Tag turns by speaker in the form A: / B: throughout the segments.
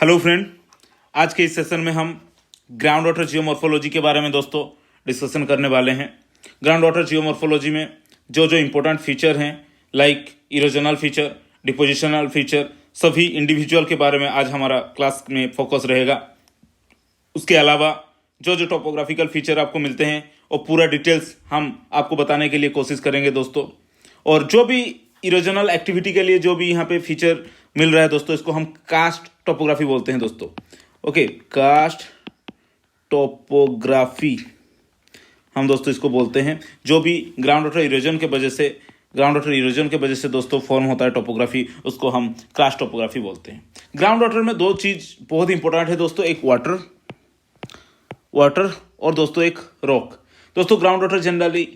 A: Hello friend, आज के इस सेशन में हम ग्राउंड वाटर जियोमॉर्फोलॉजी के बारे में दोस्तों डिस्कशन करने वाले हैं। ग्राउंड वाटर जियोमॉर्फोलॉजी में जो जो इम्पोर्टेंट फीचर हैं like erosional feature, depositional feature, सभी इंडिविजुअल के बारे में आज हमारा क्लास में फोकस रहेगा। उसके अलावा जो जो टोपोग्राफिकल फीचर आपको मिलते हैं और पूरा डिटेल्स हम आपको बताने के लिए कोशिश करेंगे दोस्तों। और जो भी इरोजनल एक्टिविटी के लिए जो भी यहाँ पे फीचर मिल रहा है दोस्तों, इसको हम कास्ट टोपोग्राफी बोलते हैं दोस्तों। ओके, कास्ट टोपोग्राफी हम दोस्तों इसको बोलते हैं। जो भी ग्राउंड वाटर इरोजन के वजह से दोस्तों फॉर्म होता है टोपोग्राफी, उसको हम कास्ट टोपोग्राफी बोलते हैं। ग्राउंड वाटर में दो चीज बहुत इंपॉर्टेंट है दोस्तों, एक वाटर और दोस्तों एक रॉक। दोस्तों ground water generally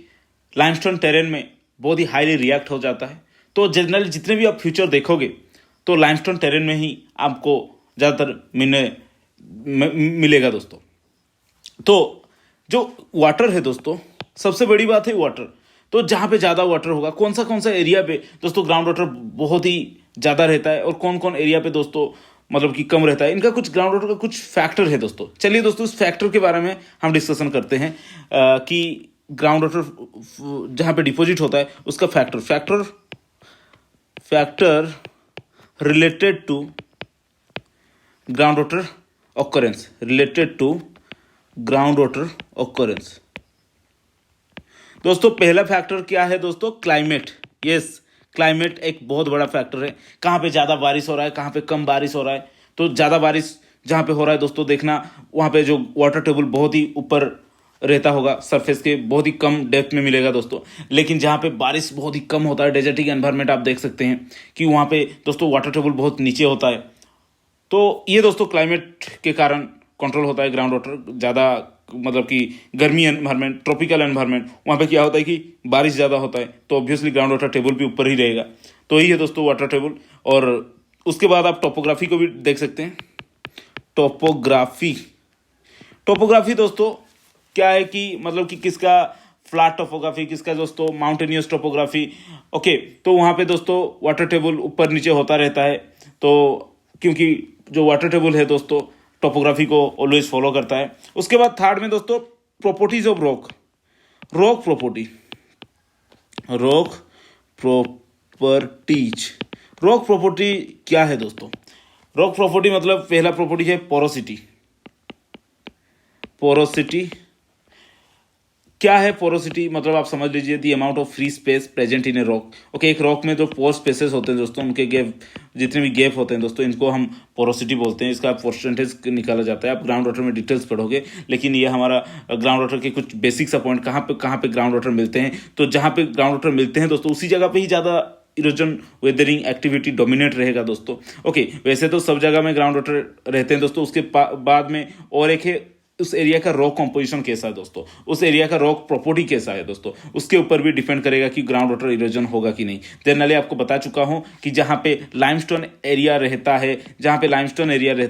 A: limestone terrain में बहुत ही हाईली रिएक्ट हो जाता है। तो जनरली जितने भी आप फ्यूचर देखोगे तो लाइमस्टोन टेरेन में ही आपको ज़्यादातर मिलेगा दोस्तों। तो जो वाटर है दोस्तों, सबसे बड़ी बात है वाटर। तो जहाँ पे ज़्यादा वाटर होगा, कौन सा एरिया पे दोस्तों ग्राउंड वाटर बहुत ही ज़्यादा रहता है और कौन कौन एरिया पे दोस्तों मतलब कि कम रहता है, इनका कुछ ग्राउंड वाटर का कुछ फैक्टर है दोस्तों। चलिए दोस्तों उस फैक्टर के बारे में हम डिस्कशन करते हैं कि ग्राउंड वाटर जहाँ पे डिपॉजिट होता है उसका factor related to groundwater occurrence। दोस्तों पहला फैक्टर क्या है दोस्तों? क्लाइमेट। यस, क्लाइमेट एक बहुत बड़ा फैक्टर है। कहाँ पे ज़्यादा बारिश हो रहा है, कहाँ पे कम बारिश हो रहा है। तो ज़्यादा बारिश जहाँ पे हो रहा है दोस्तों, देखना वहाँ पे जो वाटर टेबल बहुत ही ऊपर रहता होगा, सरफेस के बहुत ही कम डेप्थ में मिलेगा दोस्तों। लेकिन जहाँ पे बारिश बहुत ही कम होता है, डेजर्टिक एनवायरनमेंट, आप देख सकते हैं कि वहाँ पे दोस्तों वाटर टेबल बहुत नीचे होता है। तो ये दोस्तों क्लाइमेट के कारण कंट्रोल होता है ग्राउंड वाटर। ज़्यादा मतलब कि गर्मी एनवायरनमेंट, ट्रॉपिकल एनवायरनमेंट, वहाँ पे क्या होता है कि बारिश ज़्यादा होता है, तो ऑब्वियसली ग्राउंड वाटर टेबल भी ऊपर ही रहेगा। तो यही है दोस्तों वाटर टेबल। और उसके बाद आप टोपोग्राफी को भी देख सकते हैं। टोपोग्राफी दोस्तों क्या है कि मतलब कि किसका फ्लैट टोपोग्राफी, किसका दोस्तों माउंटेनियस टोपोग्राफी। ओके, तो वहाँ पे दोस्तों वाटर टेबल ऊपर नीचे होता रहता है। तो क्योंकि जो वाटर टेबल है दोस्तों टोपोग्राफी को ऑलवेज फॉलो करता है। उसके बाद थर्ड में दोस्तों प्रॉपर्टीज ऑफ रॉक प्रॉपर्टी क्या है दोस्तों? रॉक प्रॉपर्टी मतलब पहला प्रॉपर्टी है पोरोसिटी। क्या है पोरोसिटी? मतलब आप समझ लीजिए the amount of free space present in a rock. Okay, एक रॉक में जो पोर स्पेसेस होते हैं दोस्तों, उनके गैप, जितने भी गैप होते हैं दोस्तों, इनको हम पोरोसिटी बोलते हैं। इसका परसेंटेज निकाला जाता है। आप ग्राउंड वाटर में डिटेल्स पढ़ोगे, लेकिन ये हमारा ग्राउंड वाटर के कुछ बेसिक सा पॉइंट, कहाँ पे ग्राउंड वाटर मिलते हैं। तो जहाँ पे ग्राउंड वाटर मिलते हैं दोस्तों, उसी जगह पे ही ज़्यादा इरोजन वेदरिंग एक्टिविटी डोमिनेट रहेगा दोस्तों। ओके, वैसे तो सब जगह में ग्राउंड वाटर रहते हैं दोस्तों। उसके बाद में और एक है उस एरिया का रॉक कंपोजिशन कैसा है दोस्तों, उस एरिया का रॉक प्रॉपर्टी कैसा है दोस्तों, उसके ऊपर भी डिपेंड करेगा कि ग्राउंड वाटर इरोजन होगा कि नहीं। जनरली आपको बता चुका हूं कि जहां पे लाइमस्टोन एरिया रहता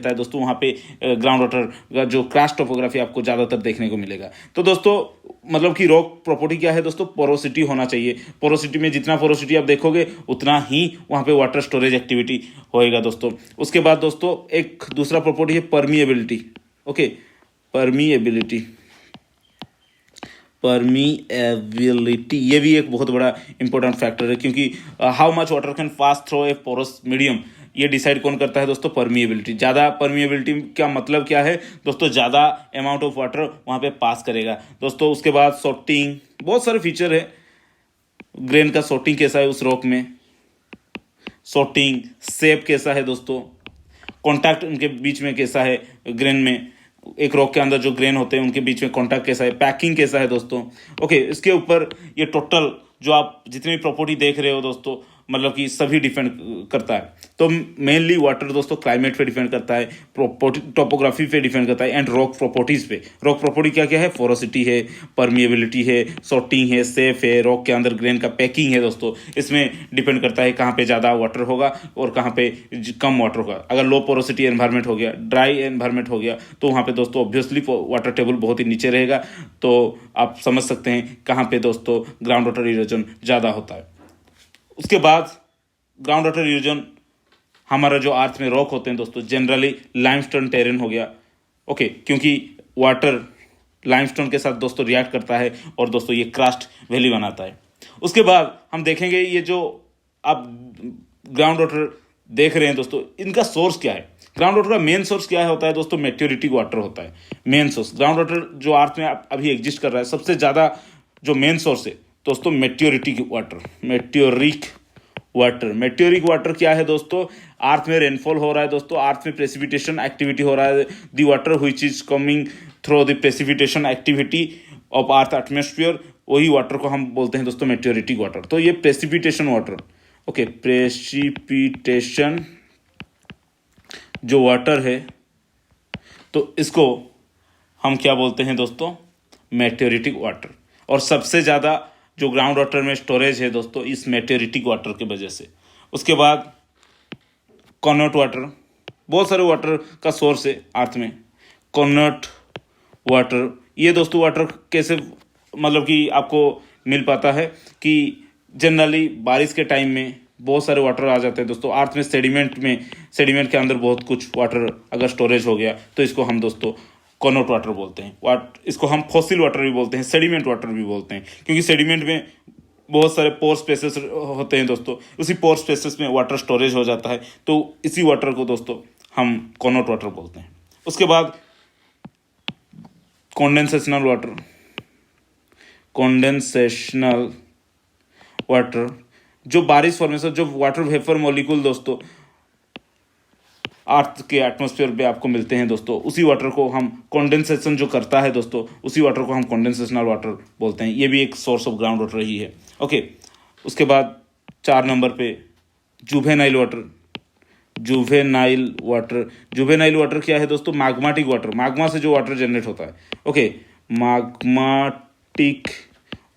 A: है दोस्तों, वहां पे ग्राउंड वाटर का जो क्रैश टोपोग्राफी आपको ज़्यादातर देखने को मिलेगा। तो दोस्तों मतलब कि रॉक प्रॉपर्टी क्या है दोस्तों? पोरोसिटी होना चाहिए। पोरोसिटी में जितना पोरोसिटी आप देखोगे उतना ही वहाँ पे वाटर स्टोरेज एक्टिविटी होएगा दोस्तों। उसके बाद दोस्तों एक दूसरा प्रॉपर्टी है परमिएबिलिटी। ओके, परमिएबिलिटी, ये भी एक बहुत बड़ा इंपॉर्टेंट फैक्टर है, क्योंकि how much water can pass through a porous medium, ये डिसाइड कौन करता है दोस्तों? परमिएबिलिटी। ज़्यादा परमिएबिलिटी का मतलब क्या है दोस्तों? ज़्यादा अमाउंट ऑफ वाटर वहाँ पे पास करेगा दोस्तों। उसके बाद सॉर्टिंग, बहुत सारे फीचर है। ग्रेन का सॉर्टिंग कैसा है उस रॉक में, सॉर्टिंग शेप कैसा है दोस्तों, कॉन्टैक्ट उनके बीच में कैसा है, ग्रेन में एक रॉक के अंदर जो ग्रेन होते हैं उनके बीच में कॉन्टैक्ट कैसा है, पैकिंग कैसा है दोस्तों। ओके, इसके ऊपर ये टोटल जो आप जितनी भी प्रॉपर्टी देख रहे हो दोस्तों, मतलब कि सभी डिपेंड करता है। तो मेनली वाटर दोस्तों क्लाइमेट पे डिपेंड करता है, टोपोग्राफी पे डिपेंड करता है, एंड रॉक प्रॉपर्टीज पे। रॉक प्रॉपर्टी क्या क्या है? पोरोसिटी है, परमिएबिलिटी है, सॉर्टिंग है, सेफ है, रॉक के अंदर ग्रेन का पैकिंग है दोस्तों। इसमें डिपेंड करता है कहाँ पे ज़्यादा वाटर होगा और कहाँ पे कम वाटर होगा। अगर लो पोरोसिटी एनवायरमेंट हो गया, ड्राई एनवायरमेंट हो गया, तो वहाँ पे दोस्तों ऑब्वियसली वाटर टेबल बहुत ही नीचे रहेगा। तो आप समझ सकते हैं कहाँ पे दोस्तों ग्राउंड वाटर इरोजन ज़्यादा होता है। उसके बाद ग्राउंड वाटर इरोजन हमारा जो अर्थ में रॉक होते हैं दोस्तों जनरली लाइमस्टोन टेरेन हो गया, ओके, क्योंकि वाटर लाइमस्टोन के साथ दोस्तों रिएक्ट करता है और दोस्तों ये क्रस्ट वैली बनाता है। उसके बाद हम देखेंगे ये जो आप ग्राउंड वाटर देख रहे हैं दोस्तों, इनका सोर्स क्या है। ग्राउंड वाटर का मेन सोर्स क्या होता है दोस्तों, मेटेओरिटिक वाटर होता है मेन सोर्स। ग्राउंड वाटर जो अर्थ में अभी एग्जिस्ट कर रहा है, सबसे ज़्यादा जो मेन सोर्स है दोस्तों मेटेओरिटिक वाटर। मेटेओरिक वाटर क्या है दोस्तों, अर्थ में रेनफॉल हो रहा है दोस्तों, अर्थ में प्रेसिपिटेशन एक्टिविटी हो रहा है, the water which is coming through the precipitation activity of earth atmosphere, वही वाटर को हम बोलते हैं दोस्तों मेटेओरिटिक वाटर। तो ये प्रेसिपिटेशन वाटर, ओके, प्रेसिपिटेशन जो वाटर है तो इसको हम क्या बोलते हैं दोस्तों, मेटेओरिटिक वाटर। और सबसे ज़्यादा जो ग्राउंड वाटर में स्टोरेज है दोस्तों इस मेटेओरिटिक वाटर की वजह से। उसके बाद कॉनोट वाटर, बहुत सारे वाटर का सोर्स है अर्थ में। कॉनोट वाटर, ये दोस्तों वाटर कैसे मतलब कि आपको मिल पाता है कि जनरली बारिश के टाइम में बहुत सारे वाटर आ जाते हैं दोस्तों अर्थ में, सेडिमेंट के अंदर बहुत कुछ वाटर अगर स्टोरेज हो गया तो इसको हम दोस्तों कॉनोट वाटर बोलते हैं। इसको हम फॉसिल वाटर भी बोलते हैं, सेडिमेंट वाटर भी बोलते हैं, क्योंकि सेडिमेंट में बहुत सारे पोर स्पेसेस होते हैं दोस्तों, उसी पोर स्पेसेस में वाटर स्टोरेज हो जाता है, तो इसी वाटर को दोस्तों हम कॉनोट वाटर बोलते हैं। उसके बाद कंडेंसेशनल वाटर, जो बारिश फॉर्मेशन, जो वाटर वेपर मॉलिक्यूल दोस्तों अर्थ के एटमॉस्फेयर पे आपको मिलते हैं दोस्तों, उसी वाटर को हम कंडेंसेशन जो करता है दोस्तों, उसी वाटर को हम कंडेंसेशनल वाटर बोलते हैं। ये भी एक सोर्स ऑफ ग्राउंड वाटर ही है, ओके। उसके बाद 4 नंबर पे जुवेनाइल वाटर क्या है दोस्तों, मैग्माटिक वाटर, मैग्मा से जो वाटर जनरेट होता है, ओके। मैग्माटिक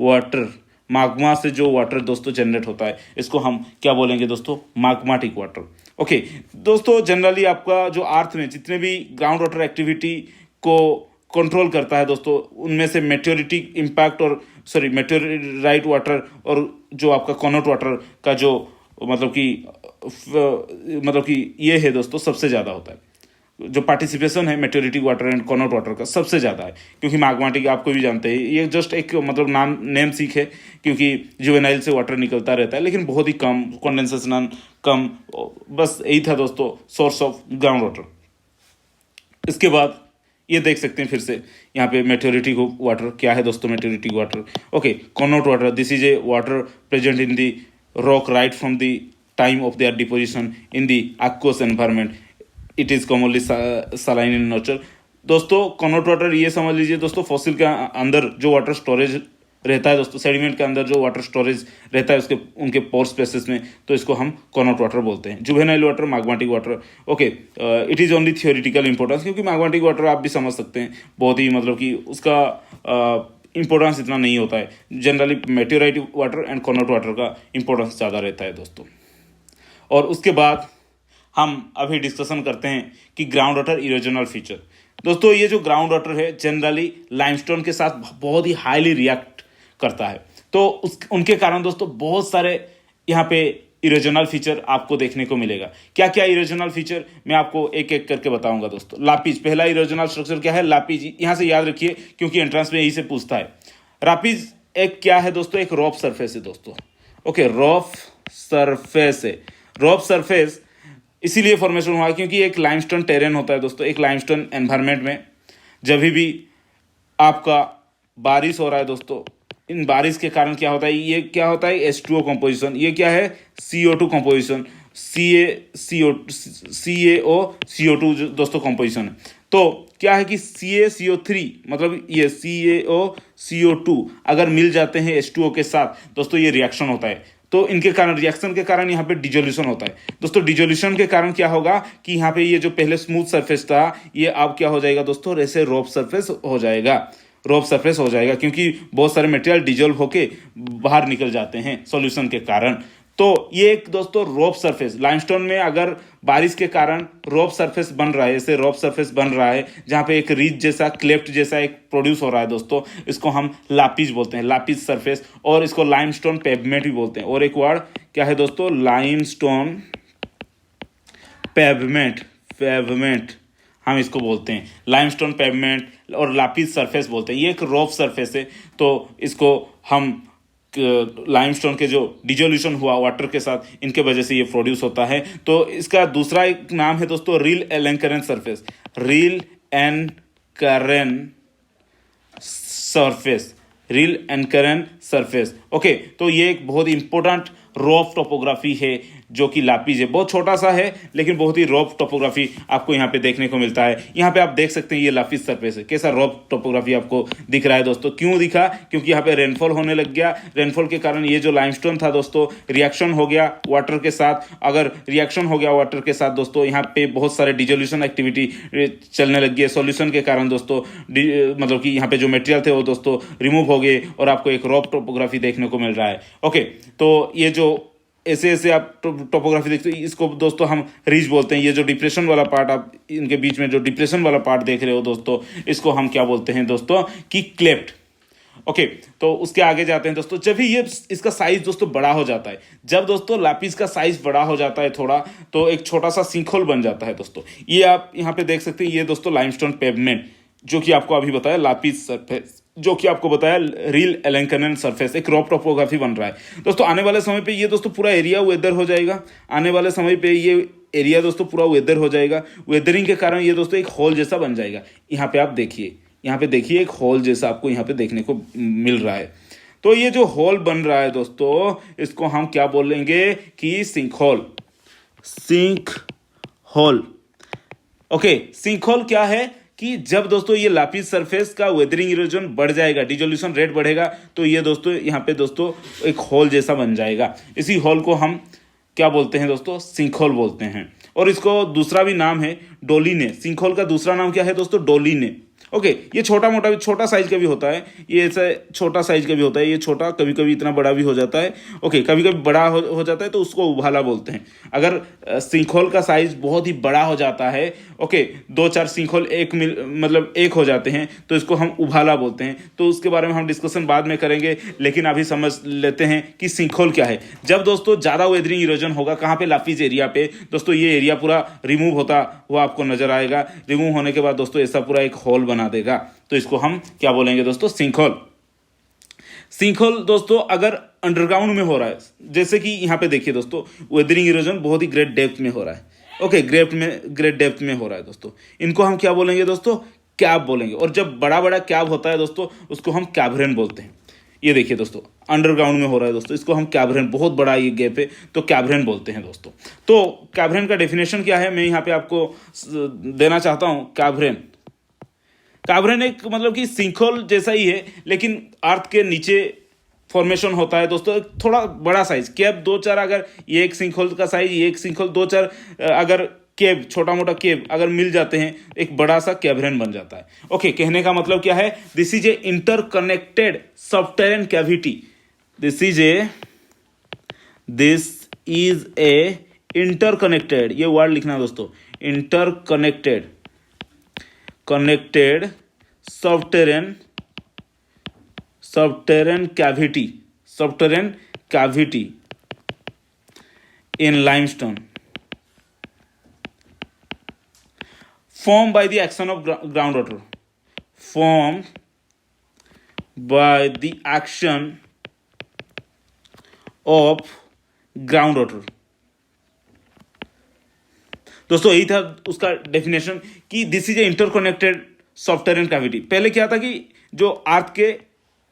A: वाटर, मैग्मा से जो वाटर दोस्तों जनरेट होता है, इसको हम क्या बोलेंगे दोस्तों, मैग्माटिक वाटर, ओके। दोस्तों जनरली आपका जो अर्थ में जितने भी ग्राउंड वाटर एक्टिविटी को कंट्रोल करता है दोस्तों, उनमें से मेटेओरिटिक इम्पैक्ट और मेटेओराइट वाटर और जो आपका कॉनोट वाटर का जो मतलब कि ये है दोस्तों सबसे ज़्यादा होता है। जो पार्टिसिपेशन है मेटेओरिटिक वाटर एंड कॉनोट वाटर का सबसे ज़्यादा है, क्योंकि मैग्माटिक आपको भी जानते हैं, ये जस्ट एक मतलब नेम सीख है, क्योंकि जुवेनाइल से वाटर निकलता रहता है लेकिन बहुत ही कम, कंडेंसेशन कम, बस यही था दोस्तों सोर्स ऑफ ग्राउंड वाटर। इसके बाद ये देख सकते हैं फिर से यहाँ पे मेटेओरिटिक वाटर क्या है दोस्तों, meteoritic water, okay. Connate water, this is a water present in the rock right from the time of their deposition in the aqueous environment, it is commonly saline in nature. दोस्तों connate water ये समझ लीजिए दोस्तों, fossil के अंदर जो water storage रहता है दोस्तों, सेडिमेंट के अंदर जो वाटर स्टोरेज रहता है उनके पोर स्पेसेस में, तो इसको हम कॉनोट वाटर बोलते हैं। Juvenile water, magmatic water, okay. It is only theoretical importance, क्योंकि मैग्माटिक वाटर आप भी समझ सकते हैं बहुत ही मतलब कि उसका इंपॉर्टेंस इतना नहीं होता है। Generally meteorite water and connate water का इंपॉर्टेंस ज़्यादा रहता है दोस्तों। और उसके बाद हम अभी डिस्कशन करते हैं कि ग्राउंड वाटर इरोजनल फीचर। दोस्तों ये जो ग्राउंड वाटर है जनरली लाइमस्टोन के साथ बहुत ही हाईली रिएक्ट करता है, तो उनके कारण दोस्तों बहुत सारे यहाँ पे इरोजनल फीचर आपको देखने को मिलेगा। क्या क्या इरोजनल फीचर मैं आपको एक एक करके बताऊंगा दोस्तों। लापिज, पहला इरोजनल स्ट्रक्चर क्या है, लापिज, यहाँ से याद रखिए क्योंकि एंट्रेंस में यही से पूछता है। रापिज एक क्या है दोस्तों, एक रॉफ सरफेस है दोस्तों, ओके। रॉफ सरफेस इसीलिए फॉर्मेशन हुआ क्योंकि एक लाइमस्टोन टेरेन होता है दोस्तों। एक लाइमस्टोन एनवायरनमेंट में जब भी आपका बारिश हो रहा है दोस्तों, इन बारिश के कारण क्या होता है, ये क्या होता है, H2O कंपोजिशन, ये क्या है, CO2 कंपोजिशन, CaO CO2 दोस्तों कंपोजिशन है। तो क्या है कि CaCO3 मतलब ये CaO CO2 अगर मिल जाते हैं H2O के साथ दोस्तों, ये रिएक्शन होता है, तो इनके कारण, रिएक्शन के कारण यहाँ पे डिजोल्यूशन होता है दोस्तों। डिजोल्यूशन के कारण क्या होगा कि यहाँ पे ये जो पहले स्मूथ सरफेस था, ये अब क्या हो जाएगा दोस्तों, ऐसे रॉफ सरफेस हो जाएगा, क्योंकि बहुत सारे मटेरियल डिजोल्व होके बाहर निकल जाते हैं सॉल्यूशन के कारण। तो ये एक दोस्तों रॉफ सरफेस, लाइमस्टोन में अगर बारिश के कारण रॉफ सरफेस बन रहा है, ऐसे रॉफ सरफेस बन रहा है जहाँ पे एक रिज जैसा, क्लेफ्ट जैसा एक प्रोड्यूस हो रहा है दोस्तों, इसको हम लापिज बोलते हैं, लापिज सरफेस, और इसको लाइमस्टोन पेवमेंट भी बोलते हैं। और एक वर्ड क्या है दोस्तों, लाइमस्टोन पेवमेंट, पेवमेंट हम इसको बोलते हैं, लाइमस्टोन पेवमेंट और लापिस सरफेस बोलते हैं। ये एक रफ सरफेस है, तो इसको हम लाइमस्टोन के जो डिजोल्यूशन हुआ वाटर के साथ, इनके वजह से ये प्रोड्यूस होता है। तो इसका दूसरा एक नाम है दोस्तों rillenkarren surface, rillenkarren surface, rillenkarren surface. Okay, तो ये एक बहुत इंपॉर्टेंट रॉफ टोपोग्राफी है जो कि लापिस है, बहुत छोटा सा है लेकिन बहुत ही रॉफ टोपोग्राफी आपको यहाँ पे देखने को मिलता है। यहाँ पे आप देख सकते हैं ये लापिस सरफेस है, कैसा रॉफ टोपोग्राफी आपको दिख रहा है दोस्तों। क्यों दिखा? क्योंकि यहाँ पे रेनफॉल होने लग गया, रेनफॉल के कारण ये जो लाइमस्टोन था दोस्तों रिएक्शन हो गया वाटर के साथ। अगर रिएक्शन हो गया वाटर के साथ दोस्तों, यहाँ पे बहुत सारे डिजोल्यूशन एक्टिविटी चलने लग गई, सॉल्यूशन के कारण दोस्तों मतलब कि यहाँ पे जो मटेरियल थे वो दोस्तों रिमूव हो गए और आपको एक रॉफ टोपोग्राफी देखने को मिल रहा है। ओके, तो ये जो ऐसे ऐसे आप टोपोग्राफी देखते हो, इसको दोस्तों हम रिज बोलते हैं। ये जो डिप्रेशन वाला पार्ट आप इनके बीच में जो डिप्रेशन वाला पार्ट देख रहे हो दोस्तों, इसको हम क्या बोलते हैं दोस्तों कि क्लेफ्ट। ओके, तो उसके आगे जाते हैं दोस्तों। जब भी ये इसका साइज दोस्तों बड़ा हो जाता है, जब दोस्तों लापिस का साइज बड़ा हो जाता है थोड़ा, तो एक छोटा सा सिंकहोल बन जाता है दोस्तों। ये आप यहाँ पे देख सकते हैं, ये दोस्तों लाइमस्टोन पेवमेंट जो कि आपको अभी बताया, लापिस सरफेस जो कि आपको बताया, रील एलेंकरेन सरफेस, एक रॉफ टोपोग्राफी बन रहा है दोस्तों। आने वाले समय पे ये दोस्तों पूरा एरिया वेदर हो जाएगा, आने वाले समय पे ये एरिया दोस्तों पूरा वेदर हो जाएगा। वेदरिंग के कारण ये दोस्तों एक होल जैसा बन जाएगा। यहाँ पे आप देखिए, यहाँ पे देखिए एक होल जैसा आपको यहाँ पे देखने को मिल रहा है। तो ये जो होल बन रहा है दोस्तों, इसको हम क्या बोलेंगे कि sinkhole, sinkhole. Okay, sinkhole क्या है कि जब दोस्तों ये लापिस सरफेस का वेदरिंग इरोजन बढ़ जाएगा, डिजोल्यूशन रेट बढ़ेगा, तो ये दोस्तों यहाँ पे दोस्तों एक होल जैसा बन जाएगा। इसी होल को हम क्या बोलते हैं दोस्तों? सिंकहोल बोलते हैं। और इसको दूसरा भी नाम है डोलिने। सिंकहोल का दूसरा नाम क्या है दोस्तों? डोलिने। ओके, ये छोटा मोटा भी, छोटा साइज का भी होता है, ये ऐसा छोटा साइज का भी होता है, ये छोटा, कभी कभी इतना बड़ा भी हो जाता है। ओके, कभी कभी बड़ा हो जाता है तो उसको उभाला बोलते हैं। अगर सिंकहोल का साइज बहुत ही बड़ा हो जाता है, ओके, 2-4 सिंकहोल मतलब एक हो जाते हैं, तो इसको हम उभाला बोलते हैं। तो उसके बारे में हम डिस्कशन बाद में करेंगे, लेकिन अभी समझ लेते हैं कि सिंकहोल क्या है। जब दोस्तों ज़्यादा वेदरिंग इरोजन होगा, कहाँ पे? लापिस एरिया पे दोस्तों, ये एरिया पूरा रिमूव होता हुआ आपको नजर आएगा। रिमूव होने के बाद दोस्तों ऐसा पूरा एक होल बना देगा, तो इसको हम क्या बोलेंगे दोस्तों? सिंकहोल। सिंकहोल दोस्तों अगर अंडरग्राउंड में हो रहा है, जैसे कि यहाँ पे देखिए दोस्तों, वेदरिंग इरोजन बहुत ही ग्रेट डेप्थ में हो रहा है। ओके, ग्रेट डेप्थ में हो रहा है दोस्तों, इनको हम क्या बोलेंगे दोस्तों? कैब बोलेंगे। और जब बड़ा बड़ा कैब होता है दोस्तों, उसको हम कैवरेन बोलते हैं। ये देखिए दोस्तों, अंडरग्राउंड में हो रहा है दोस्तों, इसको हम कैवरेन, बहुत बड़ा ये गैप है तो कैवरेन बोलते हैं दोस्तों। तो कैवरेन का डेफिनेशन क्या है, मैं यहाँ पे आपको देना चाहता हूँ। कैवरेन एक मतलब कि सिंकहोल जैसा ही है, लेकिन अर्थ के नीचे फॉर्मेशन होता है दोस्तों, थोड़ा बड़ा साइज। केव 2-4, अगर ये एक सिंकहोल का साइज, ये एक सिंकहोल 2-4 अगर केव, छोटा मोटा केव अगर मिल जाते हैं, एक बड़ा सा कैवरेन बन जाता है। ओके, कहने का मतलब क्या है? This is a interconnected subterranean cavity. This is a interconnected, ये वर्ड लिखना दोस्तों, interconnected connected subterranean cavity in limestone formed by the action of groundwater, formed by the action of groundwater। दोस्तों यही था उसका डेफिनेशन कि this is a interconnected software cavity. पहले क्या था कि जो अर्थ के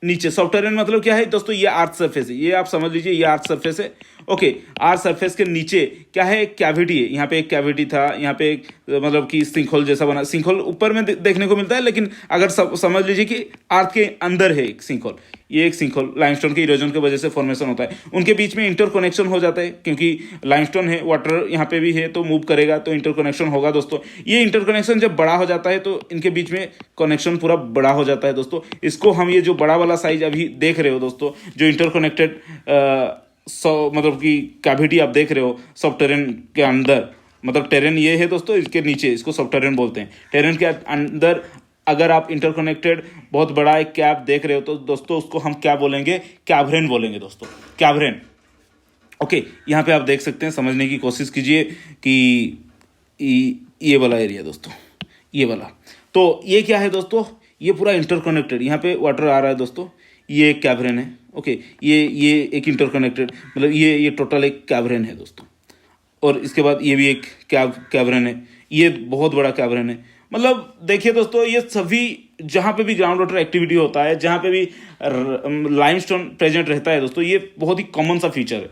A: नीचे, सॉफ्टवेयर मतलब क्या है दोस्तों? ये अर्थ सरफेस है, ये आप समझ लीजिए, ये अर्थ सरफेस है। ओके, अर्थ सरफेस के नीचे क्या है? एक कैविटी है। यहाँ पे एक कैविटी था, यहाँ पे एक मतलब कि सिंकहोल जैसा बना। सिंकहोल ऊपर में देखने को मिलता है, लेकिन अगर समझ लीजिए कि अर्थ के अंदर है एक सिंकहोल। ये एक सिंकहोल लाइमस्टोन के इरोजन की वजह से फॉर्मेशन होता है। उनके बीच में इंटरकनेक्शन हो जाता है, क्योंकि लाइमस्टोन है, वाटर यहाँ पे भी है, तो मूव करेगा तो इंटरकनेक्शन होगा दोस्तों। ये इंटरकनेक्शन जब बड़ा हो जाता है तो इनके बीच में कनेक्शन पूरा बड़ा हो जाता है दोस्तों। इसको हम ये जो बड़ा वाला साइज अभी देख रहे हो दोस्तों, जो इंटरकनेक्टेड मतलब कि कैविटी आप देख रहे हो सबटेरेन के अंदर, मतलब टेरेन ये है दोस्तों, इसके नीचे, इसको सबटेरेन बोलते हैं। टेरेन के अंदर अगर आप इंटरकनेक्टेड बहुत बड़ा एक कैप देख रहे हो तो दोस्तों उसको हम क्या बोलेंगे? कैवरेन बोलेंगे दोस्तों, कैवरेन। ओके, यहाँ पे आप देख सकते हैं, समझने की कोशिश कीजिए कि ये वाला एरिया दोस्तों, ये वाला। तो ये क्या है दोस्तों, ये पूरा इंटरकनेक्टेड, यहाँ पे वाटर आ रहा है दोस्तों, ये एक कैवरेन है। ओके, ये एक इंटरकनेक्टेड, मतलब ये टोटल एक कैवरेन है दोस्तों। और इसके बाद ये भी एक कैवरेन है, ये बहुत बड़ा कैवरेन है। मतलब देखिए दोस्तों, ये सभी जहाँ पे भी ग्राउंड वाटर एक्टिविटी होता है, जहाँ पे भी लाइमस्टोन प्रेजेंट रहता है दोस्तों, ये बहुत ही कॉमन सा फीचर है।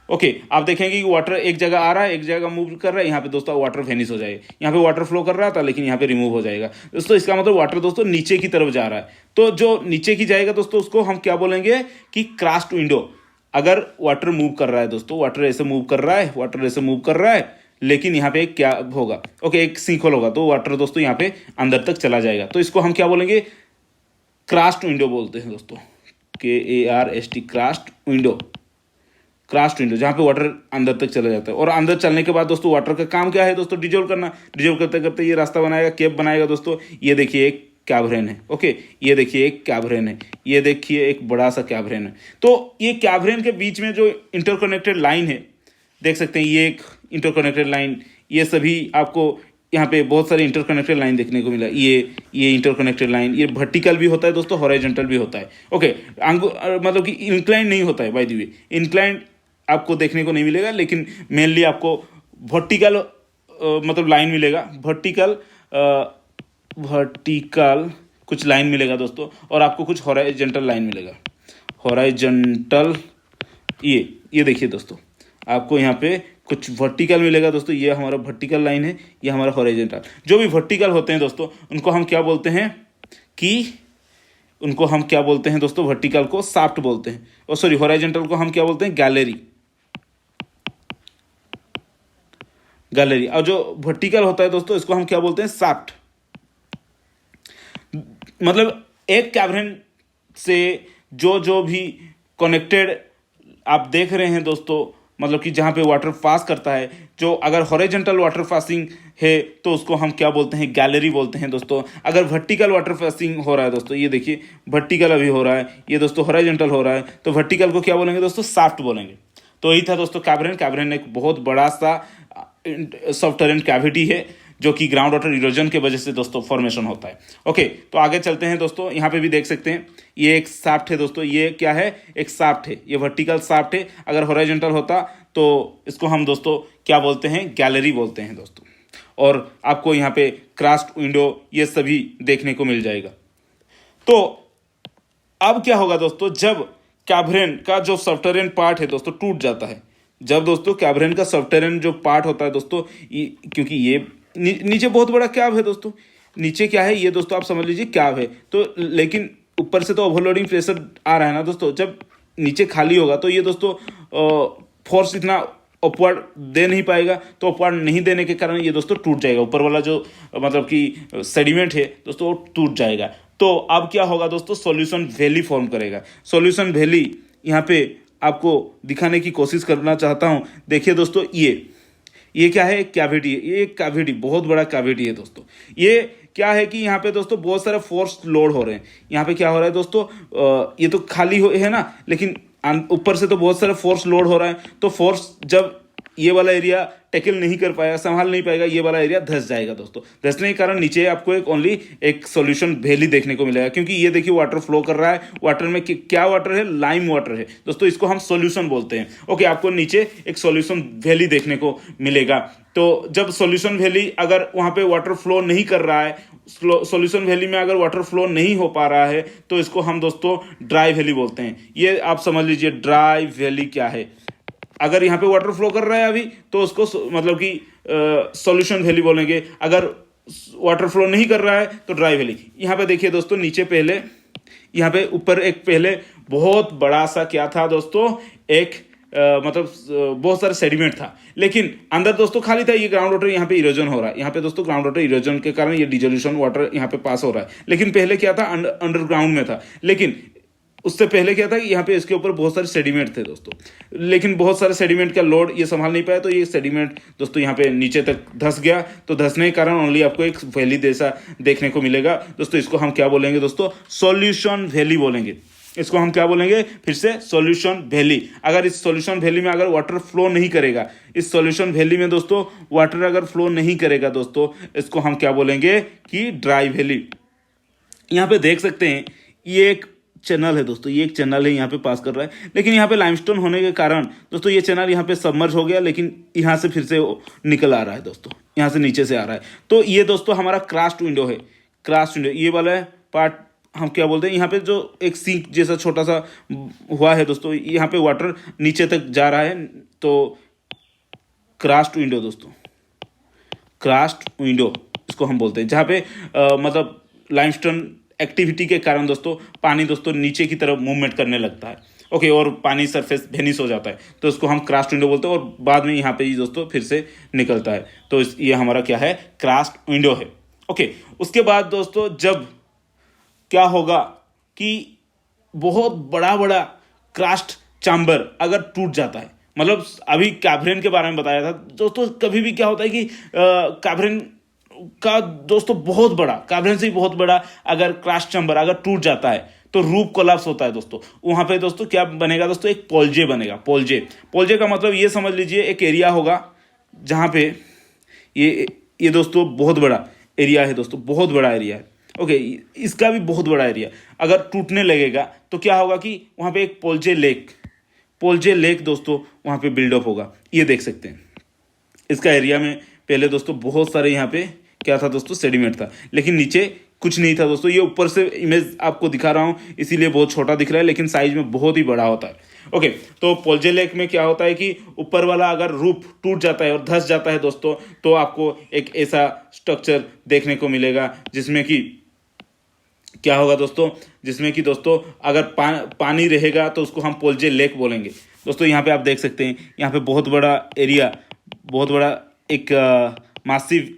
A: ओके, आप देखेंगे कि वाटर एक जगह आ रहा है, एक जगह मूव कर रहा है, यहाँ पे दोस्तों वाटर वेनिश हो जाएगा। यहाँ पे वाटर फ्लो कर रहा था, लेकिन यहाँ पे रिमूव हो जाएगा दोस्तों। इसका मतलब वाटर दोस्तों नीचे की तरफ जा रहा है। तो जो नीचे की जाएगा दोस्तों, उसको हम क्या बोलेंगे कि क्रस्ट विंडो। अगर वाटर मूव कर रहा है दोस्तों, वाटर ऐसे मूव कर रहा है, वाटर ऐसे मूव कर रहा है, लेकिन यहाँ पे क्या होगा, ओके, एक सिंक होल होगा, तो वाटर दोस्तों यहाँ पे अंदर तक चला जाएगा। तो इसको हम क्या बोलेंगे, क्रस्ट विंडो बोलते हैं दोस्तों, KARST, crust window. Crust window जहाँ पे वाटर अंदर तक चला जाता है। और अंदर चलने के बाद दोस्तों वाटर का काम क्या है दोस्तों, डिजोल्व करना। डिजोल्व करते करते ये रास्ता बनाएगा, केप बनाएगा दोस्तों। ये देखिए एक कैवरेन है, ओके, ये देखिए एक कैवरेन है, ये देखिए एक बड़ा सा कैवरेन है। तो ये कैवरेन के बीच में जो इंटरकनेक्टेड लाइन है, देख सकते हैं, ये एक इंटरकनेक्टेड लाइन, ये सभी आपको यहाँ पे बहुत सारे इंटरकनेक्टेड लाइन देखने को मिला। ये इंटरकनेक्टेड लाइन, ये वर्टिकल भी होता है दोस्तों, हॉरिजॉन्टल भी होता है। ओके, मतलब कि इंक्लाइन नहीं होता है, बाय द वे, इंक्लाइन आपको देखने को नहीं मिलेगा, लेकिन मेनली आपको वर्टिकल मतलब लाइन मिलेगा, वर्टिकल कुछ लाइन मिलेगा दोस्तों, और आपको कुछ हॉरिजॉन्टल लाइन मिलेगा, हॉरिजॉन्टल। ये देखिए दोस्तों, आपको यहाँ पे कुछ वर्टिकल मिलेगा दोस्तों, ये हमारा वर्टिकल लाइन है, ये हमारा हॉरिजॉन्टल। जो भी वर्टिकल होते हैं दोस्तों, उनको हम क्या बोलते हैं दोस्तों, वर्टिकल को शाफ्ट बोलते हैं, और सॉरी हॉरिजॉन्टल को हम क्या बोलते हैं, गैलरी। और जो वर्टिकल होता है दोस्तों, इसको हम क्या बोलते हैं, शाफ्ट। मतलब एक कैवरेन से जो भी कनेक्टेड आप देख रहे हैं दोस्तों, मतलब कि जहाँ पे वाटर पास करता है, जो अगर हॉरिजॉन्टल वाटर पासिंग है तो उसको हम क्या बोलते हैं, गैलरी बोलते हैं दोस्तों। अगर वर्टिकल वाटर पासिंग हो रहा है दोस्तों, ये देखिए वर्टिकल अभी हो रहा है, ये दोस्तों हॉरिजॉन्टल हो रहा है, तो वर्टिकल को क्या बोलेंगे दोस्तों, शाफ्ट बोलेंगे। तो यही था दोस्तों कैवरेन एक बहुत बड़ा सा सबटरेन कैविटी है, जो कि ग्राउंड वाटर इरोजन के वजह से दोस्तों फॉर्मेशन होता है। ओके, तो आगे चलते हैं दोस्तों। यहाँ पे भी देख सकते हैं, ये एक शाफ्ट है दोस्तों, ये क्या है, एक शाफ्ट है, ये वर्टिकल शाफ्ट है। अगर हॉरिजॉन्टल होता तो इसको हम दोस्तों क्या बोलते हैं, गैलरी बोलते हैं दोस्तों। और आपको यहाँ पे क्रस्ट विंडो ये सभी देखने को मिल जाएगा। तो अब क्या होगा दोस्तों, जब कैवरेन का जो सबटरेन पार्ट है दोस्तों टूट जाता है, जब दोस्तों कैवरेन का सबटरेन जो पार्ट होता है दोस्तों, क्योंकि ये नीचे बहुत बड़ा कैव है दोस्तों, नीचे क्या है ये दोस्तों, आप समझ लीजिए कैव है, तो लेकिन ऊपर से तो ओवरलोडिंग प्रेशर आ रहा है ना दोस्तों। जब नीचे खाली होगा तो ये दोस्तों फोर्स इतना अपवर्ड दे नहीं पाएगा, तो अपवर्ड नहीं देने के कारण ये दोस्तों टूट जाएगा। ऊपर वाला जो मतलब कि सेडिमेंट है दोस्तों, वो टूट जाएगा। तो अब क्या होगा दोस्तों, सॉल्यूशन वैली फॉर्म करेगा। सॉल्यूशन वैली यहाँ पे आपको दिखाने की कोशिश करना चाहता हूँ। देखिए दोस्तों, ये क्या है, कैविटी है, ये एक कैविटी, बहुत बड़ा कैविटी है दोस्तों। ये क्या है कि यहाँ पे दोस्तों बहुत सारे फोर्स लोड हो रहे हैं। यहाँ पे क्या हो रहा है दोस्तों, ये तो खाली है ना, लेकिन ऊपर से तो बहुत सारे फोर्स लोड हो रहा है। तो फोर्स जब ये वाला एरिया टैकल नहीं कर पाएगा, संभाल नहीं पाएगा, ये वाला एरिया धंस जाएगा दोस्तों। धंसने के कारण नीचे आपको एक सॉल्यूशन वैली देखने को मिलेगा, क्योंकि ये देखिए वाटर फ्लो कर रहा है। वाटर में क्या वाटर है, लाइम वाटर है दोस्तों, इसको हम सॉल्यूशन बोलते हैं। ओके, आपको नीचे एक सॉल्यूशन वैली देखने को मिलेगा। तो जब सॉल्यूशन वैली अगर वहाँ पे वाटर फ्लो नहीं कर रहा है, सॉल्यूशन वैली में अगर वाटर फ्लो नहीं हो पा रहा है, तो इसको हम दोस्तों ड्राई वैली बोलते हैं। ये आप समझ लीजिए ड्राई वैली क्या है। अगर यहाँ पे वाटर फ्लो कर रहा है अभी, तो उसको मतलब कि सॉल्यूशन वैली बोलेंगे। अगर वाटर फ्लो नहीं कर रहा है तो ड्राई वैली। यहाँ पे देखिए दोस्तों, नीचे पहले यहाँ पे ऊपर एक पहले बहुत बड़ा सा क्या था दोस्तों, एक मतलब बहुत सारे सेडिमेंट था, लेकिन अंदर दोस्तों खाली था। ये ग्राउंड वाटर यहाँ पे इरोजन हो रहा है, यहाँ पे दोस्तों ग्राउंड वाटर इरोजन के कारण ये डिजोल्यूशन वाटर यहाँ पे पास हो रहा है। लेकिन पहले क्या था, अंडरग्राउंड में था। लेकिन उससे पहले क्या था कि यहाँ पे इसके ऊपर बहुत सारे सेडिमेंट थे दोस्तों, लेकिन बहुत सारे सेडिमेंट का लोड ये संभाल नहीं पाया, तो ये सेडिमेंट दोस्तों यहाँ पे नीचे तक धंस गया। तो धंसने के कारण ओनली आपको एक वैली जैसा देखने को मिलेगा दोस्तों। इसको हम क्या बोलेंगे दोस्तों, सॉल्यूशन वैली बोलेंगे। इसको हम क्या बोलेंगे फिर से, सॉल्यूशन वैली। अगर इस सॉल्यूशन वैली में अगर वाटर फ्लो नहीं करेगा, इस सॉल्यूशन वैली में दोस्तों वाटर अगर फ्लो नहीं करेगा दोस्तों, इसको हम क्या बोलेंगे कि ड्राई वैली। यहाँ पे देख सकते हैं ये एक चैनल है दोस्तों, ये एक चैनल है यहाँ पे पास कर रहा है, लेकिन यहाँ पे लाइमस्टोन होने के कारण दोस्तों ये चैनल यहाँ पे सबमर्ज हो गया, लेकिन यहाँ से फिर से निकल आ रहा है दोस्तों, यहाँ से नीचे से आ रहा है। तो ये दोस्तों हमारा क्रस्ट विंडो है, क्रस्ट विंडो ये वाला पार्ट हम क्या बोलते हैं, यहाँ पे जो एक सिंक जैसा छोटा सा हुआ है दोस्तों, यहाँ पे वाटर नीचे तक जा रहा है, तो क्रस्ट विंडो दोस्तों, क्रस्ट विंडो इसको हम बोलते हैं, जहाँ पे मतलब लाइमस्टोन एक्टिविटी के कारण दोस्तों पानी दोस्तों नीचे की तरफ मूवमेंट करने लगता है, ओके, और पानी सरफेस वेनिश हो जाता है, तो इसको हम क्रस्ट विंडो बोलते हैं, और बाद में यहाँ पे ही दोस्तों फिर से निकलता है, तो ये हमारा क्या है, क्रस्ट विंडो है, ओके। उसके बाद दोस्तों जब क्या होगा कि बहुत बड़ा बड़ा क्रस्ट चैम्बर अगर टूट जाता है, मतलब अभी कैवरेन के बारे में बताया था दोस्तों, कभी भी क्या होता है कि कैवरेन का दोस्तों बहुत बड़ा, कैवरेन से ही बहुत बड़ा अगर क्रस्ट चैम्बर अगर टूट जाता है तो रूफ कोलैप्स होता है दोस्तों। वहां पे दोस्तों क्या बनेगा दोस्तों, एक पोल्जे बनेगा, पोल्जे। पोल्जे का मतलब ये समझ लीजिए एक एरिया होगा जहां पे ये दोस्तों बहुत बड़ा एरिया है दोस्तों, बहुत बड़ा एरिया है, ओके, इसका भी बहुत बड़ा एरिया अगर टूटने लगेगा तो क्या होगा कि वहां पे एक पोल्जे लेक दोस्तों वहां पे बिल्डअप होगा। ये देख सकते हैं इसका एरिया में पहले दोस्तों बहुत सारे यहाँ पे क्या था दोस्तों, सेडिमेंट था, लेकिन नीचे कुछ नहीं था दोस्तों। ये ऊपर से इमेज आपको दिखा रहा हूँ इसीलिए बहुत छोटा दिख रहा है, लेकिन साइज में बहुत ही बड़ा होता है, ओके। तो पोल्जे लेक में क्या होता है कि ऊपर वाला अगर रूफ टूट जाता है और धंस जाता है दोस्तों, तो आपको एक ऐसा स्ट्रक्चर देखने को मिलेगा जिसमें कि क्या होगा दोस्तों, जिसमें कि दोस्तों अगर पानी रहेगा तो उसको हम पोल्जे लेक बोलेंगे दोस्तों। यहाँ पे आप देख सकते हैं यहाँ पे बहुत बड़ा एरिया, बहुत बड़ा एक मासिव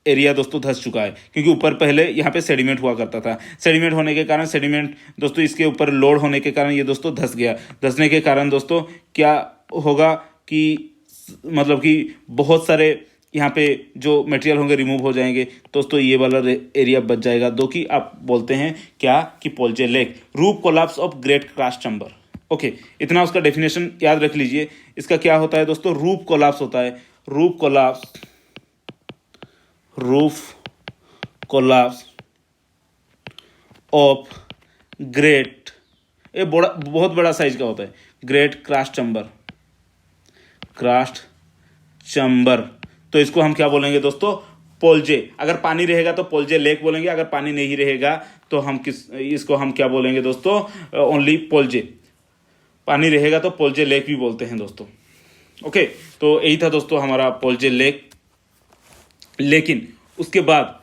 A: एरिया दोस्तों धंस चुका है, क्योंकि ऊपर पहले यहाँ पे सेडिमेंट हुआ करता था। सेडिमेंट होने के कारण, सेडिमेंट दोस्तों इसके ऊपर लोड होने के कारण ये दोस्तों धंस गया। धंसने के कारण दोस्तों क्या होगा कि मतलब कि बहुत सारे यहाँ पे जो मटेरियल होंगे रिमूव हो जाएंगे दोस्तों, ये वाला एरिया बच जाएगा, जो कि आप बोलते हैं क्या कि polje lake, roof collapse of great crust chamber, okay. इतना उसका डेफिनेशन याद रख लीजिए। इसका क्या होता है दोस्तों, रूफ कोलैप्स होता है, रूफ कोलैप्स ऑफ ग्रेट, ये बहुत बड़ा साइज का होता है, ग्रेट क्रस्ट चैम्बर, तो इसको हम क्या बोलेंगे दोस्तों, पोल्जे। अगर पानी रहेगा तो पोल्जे लेक बोलेंगे, अगर पानी नहीं रहेगा तो हम इसको हम क्या बोलेंगे दोस्तों, ओनली पोल्जे। पानी रहेगा तो पोल्जे लेक भी बोलते हैं दोस्तों, ओके। तो यही था दोस्तों हमारा पोल्जे लेक। लेकिन उसके बाद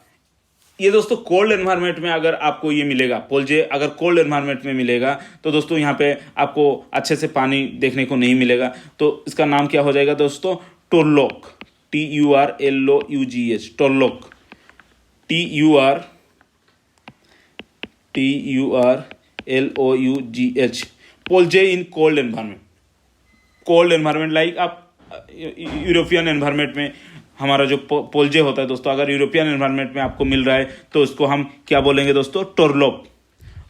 A: ये दोस्तों कोल्ड एनवायरनमेंट में अगर आपको ये मिलेगा, पोल्जे अगर कोल्ड एनवायरनमेंट में मिलेगा तो दोस्तों यहाँ पे आपको अच्छे से पानी देखने को नहीं मिलेगा, तो इसका नाम क्या हो जाएगा दोस्तों, turlough, TURLOUGH, turlough, TURLOUGH, polje in cold environment. Cold environment like आप यूरोपियन एनवायरनमेंट में हमारा जो पोल्जे होता है दोस्तों, अगर यूरोपियन एनवायरनमेंट में आपको मिल रहा है तो इसको हम क्या बोलेंगे दोस्तों, टोरलॉक,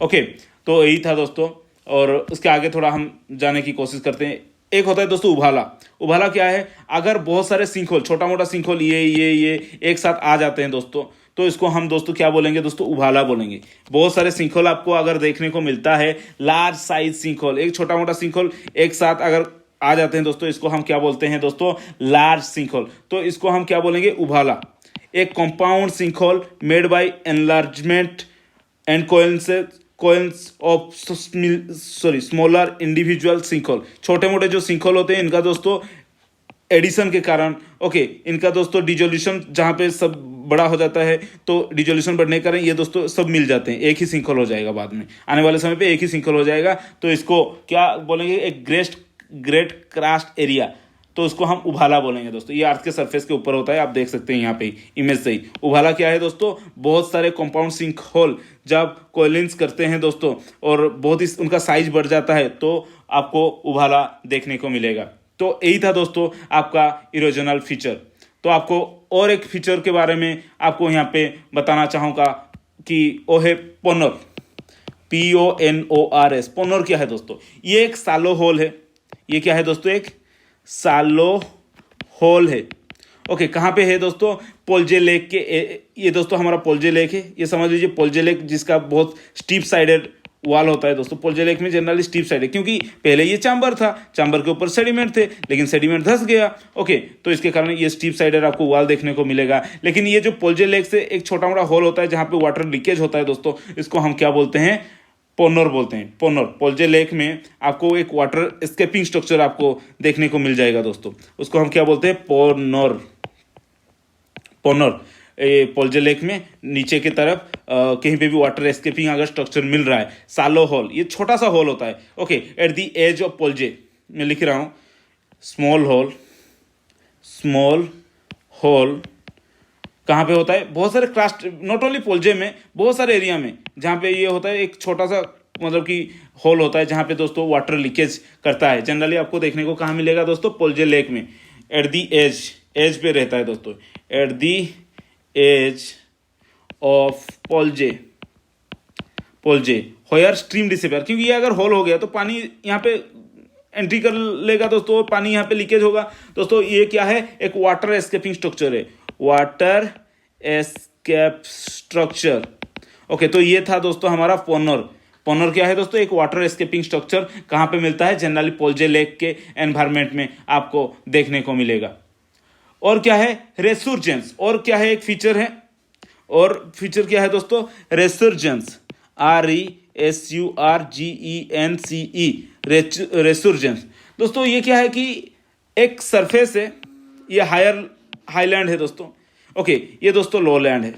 A: ओके। तो यही था दोस्तों, और उसके आगे थोड़ा हम जाने की कोशिश करते हैं। एक होता है दोस्तों उभाला। उभाला क्या है, अगर बहुत सारे सिंकहोल, छोटा मोटा सिंकहोल ये एक साथ आ जाते हैं दोस्तों, तो इसको हम दोस्तों क्या बोलेंगे दोस्तों, उभाला बोलेंगे। बहुत सारे सिंकहोल आपको अगर देखने को मिलता है, लार्ज साइज सिंकहोल, एक छोटा मोटा सिंकहोल एक साथ अगर आ जाते हैं दोस्तों, इसको हम क्या बोलते हैं दोस्तों, लार्ज सिंकहोल, तो इसको हम क्या बोलेंगे, उभाला। एक compound sinkhole made by enlargement and coins of smaller individual sinkhole. छोटे मोटे जो सिंकहोल होते हैं इनका दोस्तों एडिशन के कारण, ओके, इनका दोस्तों डिजोल्यूशन जहाँ पे सब बड़ा हो जाता है, तो डिजोल्यूशन बढ़ने के कारण ये दोस्तों सब मिल जाते हैं, एक ही सिंकहोल हो जाएगा बाद में, आने वाले समय पे एक ही सिंकहोल हो जाएगा, तो इसको क्या बोलेंगे, एक ग्रेट क्रस्ट एरिया, तो उसको हम उभाला बोलेंगे दोस्तों। ये अर्थ के सरफेस के ऊपर होता है, आप देख सकते हैं यहाँ पे इमेज से ही। उभाला क्या है दोस्तों, बहुत सारे कंपाउंड सिंक होल जब कोलिन्स करते हैं दोस्तों और बहुत ही उनका साइज बढ़ जाता है, तो आपको उभाला देखने को मिलेगा। तो यही था दोस्तों आपका इरोजनल फीचर। तो आपको और एक फीचर के बारे में आपको यहाँ पे बताना चाहूँगा कि वो है पोनर, PONORS, पोनोर क्या है दोस्तों? ये एक सालो होल है। ये क्या है दोस्तों? एक सालो होल है। ओके, कहाँ पे है दोस्तों? पोल्जे लेक के ये दोस्तों हमारा पोल्जे लेक है। ये समझ लीजिए पोल्जे लेक जिसका बहुत स्टीप साइडेड वाल होता है दोस्तों। पोल्जे लेक में जनरली स्टीप साइड है क्योंकि पहले ये चैम्बर था, चैम्बर के ऊपर सेडिमेंट थे, लेकिन सेडिमेंट धंस गया। ओके, तो इसके कारण ये स्टीप साइडेड आपको वाल देखने को मिलेगा। लेकिन ये जो पोल्जे लेक से एक छोटा मोटा होल होता है जहाँ पे वाटर लीकेज होता है दोस्तों, इसको हम क्या बोलते हैं? पोनोर बोलते हैं। पोनोर, पोल्जे लेक में आपको एक वाटर एस्केपिंग स्ट्रक्चर आपको देखने को मिल जाएगा दोस्तों, उसको हम क्या बोलते हैं? पोनोर। पोनोर पोल्जे लेक में नीचे की तरफ कहीं पे भी वाटर एस्केपिंग अगर स्ट्रक्चर मिल रहा है, सालो होल, ये छोटा सा होल होता है। Okay, at the edge of polje मैं लिख रहा हूं स्मॉल होल। स्मॉल होल कहाँ पे होता है? बहुत सारे क्रास्ट, नॉट ओनली पोल्जे में, बहुत सारे एरिया में जहाँ पे ये होता है, एक छोटा सा मतलब कि होल होता है जहाँ पे दोस्तों वाटर लीकेज करता है। जनरली आपको देखने को कहाँ मिलेगा दोस्तों? पोल्जे लेक में, एट दी एज पे रहता है दोस्तों, at the edge of polje where stream disappear. क्योंकि ये अगर होल हो गया तो पानी यहाँ पे एंट्री कर लेगा दोस्तों, पानी यहाँ पे लीकेज होगा दोस्तों। ये क्या है? एक वाटर एस्केपिंग स्ट्रक्चर है, वाटर एस्केप स्ट्रक्चर। ओके, तो ये था दोस्तों हमारा पोनोर। पोनोर क्या है दोस्तों? एक वाटर एस्केपिंग स्ट्रक्चर। कहाँ पे मिलता है? जनरली पोल्जे लेक के एनवायरमेंट में आपको देखने को मिलेगा। और क्या है? रेसुर्जेंस। और क्या है? एक फीचर है, और फीचर क्या है दोस्तों? रेसुर्जेंस, RESURGENCE, रेसुर्जेंस। दोस्तों ये क्या है कि एक सरफेस है, ये हाईलैंड है दोस्तों। ओके, ये दोस्तों लो लैंड है।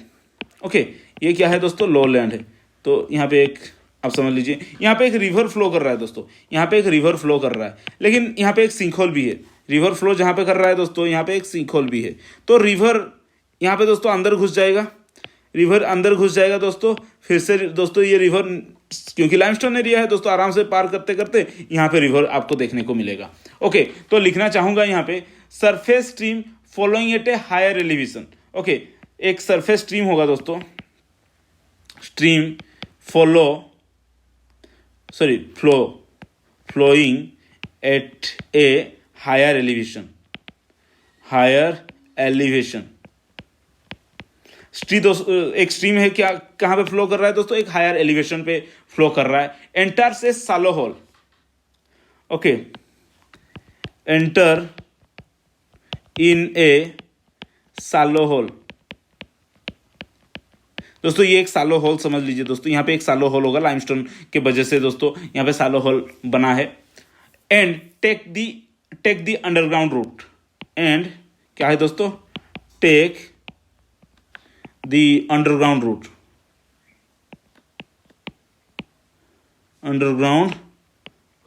A: ओके, ये क्या है दोस्तों? लो लैंड है। तो यहाँ पे एक आप समझ लीजिए, यहाँ पे एक रिवर फ्लो कर रहा है दोस्तों, यहाँ पे एक रिवर फ्लो कर रहा है, लेकिन यहाँ पे एक सिंकहोल भी है। रिवर फ्लो जहाँ पे कर रहा है दोस्तों, यहाँ पे एक सिंकहोल भी है। तो रिवर यहाँ पे दोस्तों अंदर घुस जाएगा, रिवर अंदर घुस जाएगा दोस्तों। फिर से दोस्तों ये रिवर, क्योंकि लाइमस्टोन एरिया है दोस्तों, आराम से पार करते करते यहाँ पे रिवर आपको देखने को मिलेगा। ओके, तो लिखना चाहूंगा यहाँ पे surface stream following at a higher elevation. Okay, एक सरफेस स्ट्रीम होगा दोस्तों, stream flowing at a higher elevation। एक स्ट्रीम है, क्या कहां पे फ्लो कर रहा है दोस्तों? एक हायर एलिवेशन पे फ्लो कर रहा है। एंटर्स ए सालो होल। ओके, एंटर इन ए सालो होल। दोस्तों ये एक सालो होल समझ लीजिए दोस्तों, यहाँ पे एक सालो होल होगा लाइमस्टोन के वजह से दोस्तों यहाँ पे सालो होल बना है। And take the underground route. And क्या है दोस्तों? Take the underground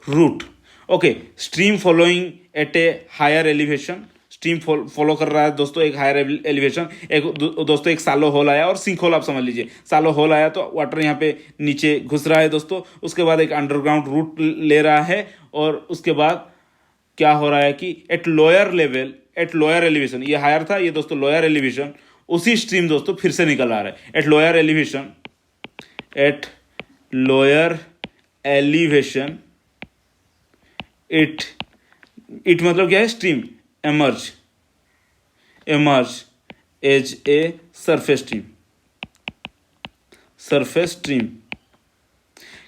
A: route. Okay, stream following at a higher elevation. Stream follow कर रहा है दोस्तों एक हायर एलिवेशन। एक दोस्तों एक सालो होल आया, और सिंक होल आप समझ लीजिए, सालो होल आया तो वाटर यहाँ पे नीचे घुस रहा है दोस्तों। उसके बाद एक अंडरग्राउंड रूट ले रहा है, और उसके बाद क्या हो रहा है कि एट लोअर एलिवेशन, ये हायर था, ये दोस्तों लोअर एलिवेशन, उसी स्ट्रीम दोस्तों फिर से निकल आ रहा है। एट लोअर एलिवेशन इट मतलब क्या है? Stream emerge as a surface stream।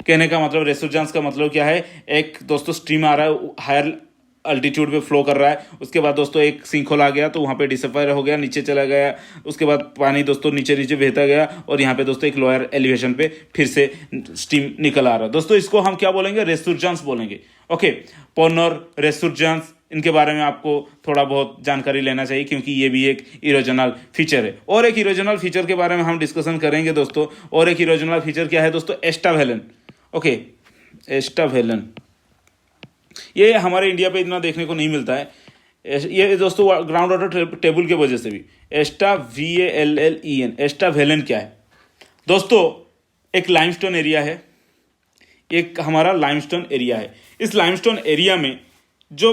A: कहने का मतलब, रेसुर्जेंस का मतलब क्या है? एक दोस्तों स्ट्रीम आ रहा है, हायर अल्टीट्यूड पे फ्लो कर रहा है, उसके बाद दोस्तों एक सिंकहोल आ गया तो वहाँ पे डिसअपायर हो गया, नीचे चला गया, उसके बाद पानी दोस्तों नीचे बहता गया, और यहाँ पे दोस्तों एक लोअर एलिवेशन पे फिर से स्टीम निकल आ रहा है दोस्तों। इसको हम क्या बोलेंगे? रेसुर्जेंस बोलेंगे। ओके, पोनोर, रेसुर्जेंस, इनके बारे में आपको थोड़ा बहुत जानकारी लेना चाहिए क्योंकि ये भी एक इरोजनल फीचर है। और एक इरोजनल फीचर के बारे में हम डिस्कशन करेंगे दोस्तों। और एक इरोजनल फीचर क्या है दोस्तों? एस्टावेलन। ओके, एस्टावेलन ये हमारे इंडिया पे इतना देखने को नहीं मिलता है। ये दोस्तों ग्राउंड वाटर टेबल के वजह से भी। VALLEN, एस्टावेलन क्या है दोस्तों? एक लाइमस्टोन एरिया है, एक हमारा लाइमस्टोन एरिया है। इस लाइमस्टोन एरिया में जो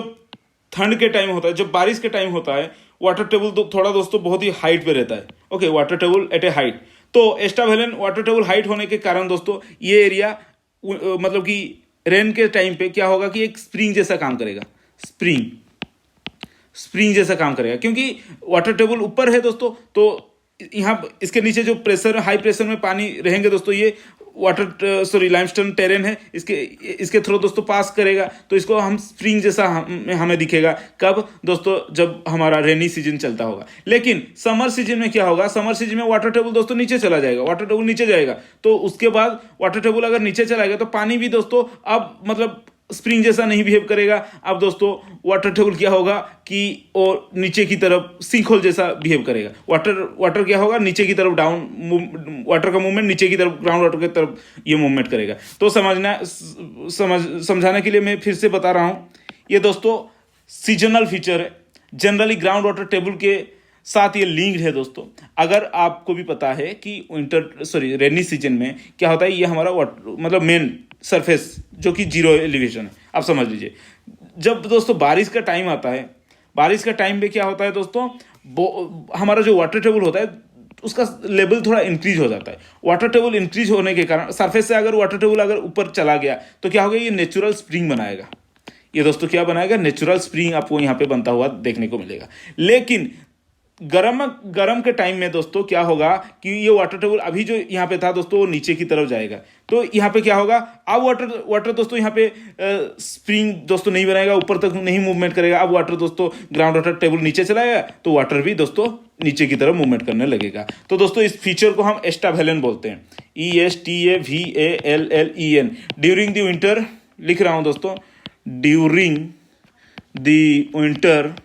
A: ठंड के टाइम होता है, जब बारिश के टाइम होता है, वाटर टेबल तो थोड़ा दोस्तों बहुत ही हाइट पे रहता है। Okay, water table at a height. तो एस्टावेलन वाटर टेबल हाइट होने के कारण दोस्तों ये एरिया मतलब कि रेन के टाइम पे क्या होगा कि एक स्प्रिंग जैसा काम करेगा, स्प्रिंग जैसा काम करेगा, क्योंकि वाटर टेबल ऊपर है दोस्तों, तो यहाँ इसके नीचे जो प्रेशर, हाई प्रेशर में पानी रहेंगे दोस्तों, ये लाइमस्टोन टेरेन है, इसके थ्रू दोस्तों पास करेगा, तो इसको हम स्प्रिंग जैसा हमें दिखेगा। कब दोस्तों? जब हमारा रेनी सीजन चलता होगा। लेकिन समर सीजन में क्या होगा? समर सीजन में वाटर टेबल दोस्तों नीचे चला जाएगा, वाटर टेबल नीचे जाएगा, तो उसके बाद वाटर टेबल अगर नीचे चला गया तो पानी भी दोस्तों अब मतलब स्प्रिंग जैसा नहीं बिहेव करेगा। अब दोस्तों वाटर टेबल क्या होगा कि और नीचे की तरफ सिंक होल जैसा बिहेव करेगा। वाटर क्या होगा? नीचे की तरफ डाउन, वाटर का मूवमेंट नीचे की तरफ, ग्राउंड वाटर की तरफ ये मूवमेंट करेगा। तो समझाने के लिए मैं फिर से बता रहा हूं, ये दोस्तों सीजनल फीचर है, जनरली ग्राउंड वाटर टेबल के साथ ये लिंक्ड है दोस्तों। अगर आपको भी पता है कि रेनी सीजन में क्या होता है, ये हमारा मतलब मेन सरफेस जो कि जीरो एलिवेशन है, आप समझ लीजिए। जब दोस्तों बारिश का टाइम आता है, बारिश का टाइम पे क्या होता है दोस्तों, हमारा जो वाटर टेबल होता है उसका लेवल थोड़ा इंक्रीज हो जाता है। वाटर टेबल इंक्रीज होने के कारण सरफेस से अगर वाटर टेबल अगर ऊपर चला गया तो क्या होगा, ये नेचुरल स्प्रिंग बनाएगा। ये दोस्तों क्या बनाएगा? नेचुरल स्प्रिंग आपको यहाँ पे बनता हुआ देखने को मिलेगा। लेकिन गरम के टाइम में दोस्तों क्या होगा कि ये वाटर टेबल अभी जो यहाँ पे था दोस्तों वो नीचे की तरफ जाएगा, तो यहाँ पे क्या होगा, अब वाटर दोस्तों यहाँ पे स्प्रिंग दोस्तों नहीं बनाएगा, ऊपर तक नहीं मूवमेंट करेगा। अब वाटर दोस्तों ग्राउंड वाटर टेबल नीचे चलाएगा तो वाटर भी दोस्तों नीचे की तरफ मूवमेंट करने लगेगा। तो दोस्तों इस फीचर को हम एस्टावेलन बोलते हैं, ESTAVALLEN। ड्यूरिंग द विंटर लिख रहा हूं दोस्तों, during the winter